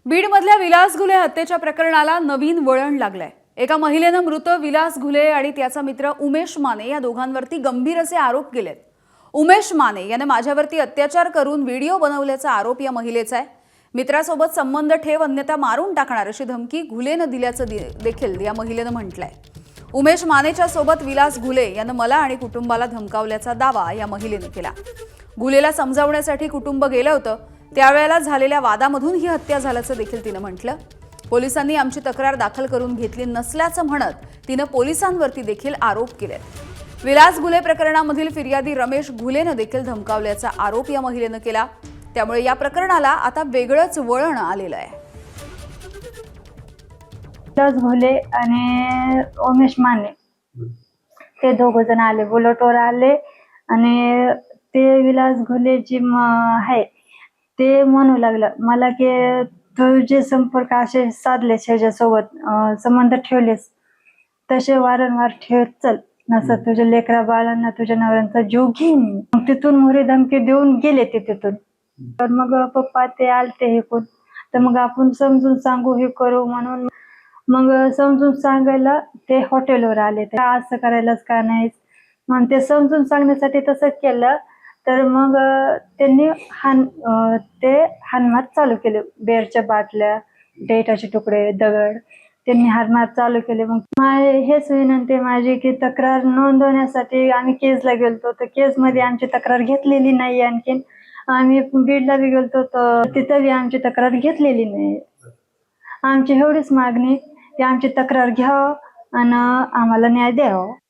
बीडमधल्या विलास घुले हत्येच्या प्रकरणाला नवीन वळण लागलंय। एका महिलेनं मृत विलास घुले आणि त्याचा मित्र उमेश माने या दोघांवरती गंभीर असे आरोप केलेत। उमेश माने याने माझ्यावरती अत्याचार करून व्हिडिओ बनवल्याचा आरोप या महिलेचा आहे। मित्रासोबत संबंध ठेव अन्यथा मारून टाकणार अशी धमकी घुलेनं दिल्याचं देखील या महिलेनं म्हटलंय। उमेश मानेच्या सोबत विलास घुले यानं मला आणि कुटुंबाला धमकावल्याचा दावा या महिलेनं केला। घुलेला समजावण्यासाठी कुटुंब गेलं होतं, त्यावेळेला झालेल्या वादामधून ही हत्या झाल्याचं देखील तिनं म्हटलं। पोलिसांनी आमची तक्रार दाखल करून घेतली नसल्याचं म्हणत तिनं पोलिसांवरती देखील आरोप केलेत। विलास घुले प्रकरणामधील फिर्यादी रमेश घुलेनं देखील धमकावल्याचा आरोप या महिलेनं केला। त्यामुळे या प्रकरणाला आता वेगळंच वळण आलेलं आहे। विलास घुले आणि उमेश माने ते दोघ जण आले, बुलेटवर आले आणि ते विलास घुले जी आहे ते म्हणू लागलं मला की तुझे संपर्क असे साधलेस, ह्याच्यासोबत संबंध ठेवलेस तसे वारंवार ठेवत चल, नसं तुझ्या लेकरा बाळांना तुझ्या नवऱ्यांचा जीव घेईन। तिथून मोरी धमकी देऊन गेले ते तिथून। तर मग पप्पा ते आलते हे कोण, तर मग आपण समजून सांगू हे करू म्हणून मग समजून सांगायला ते हॉटेलवर आले। ते असं करायलाच का नाही, मग ते समजून सांगण्यासाठी तसं केलं। तर मग त्यांनी हाणमार चालू केले, बेरच्या बाटल्या, डेटाचे तुकडे, दगड त्यांनी हाणमार चालू केले। मग हेच विनंती माझी की तक्रार नोंदवण्यासाठी आम्ही केसला गेलतो, तर केसमध्ये आमची तक्रार घेतलेली नाही। आणखीन आम्ही बीडला बी गेलतो तर तिथं बी आमची तक्रार घेतलेली नाही। आमची एवढीच मागणी की आमची तक्रार घ्यावं आणि आम्हाला न्याय द्यावा।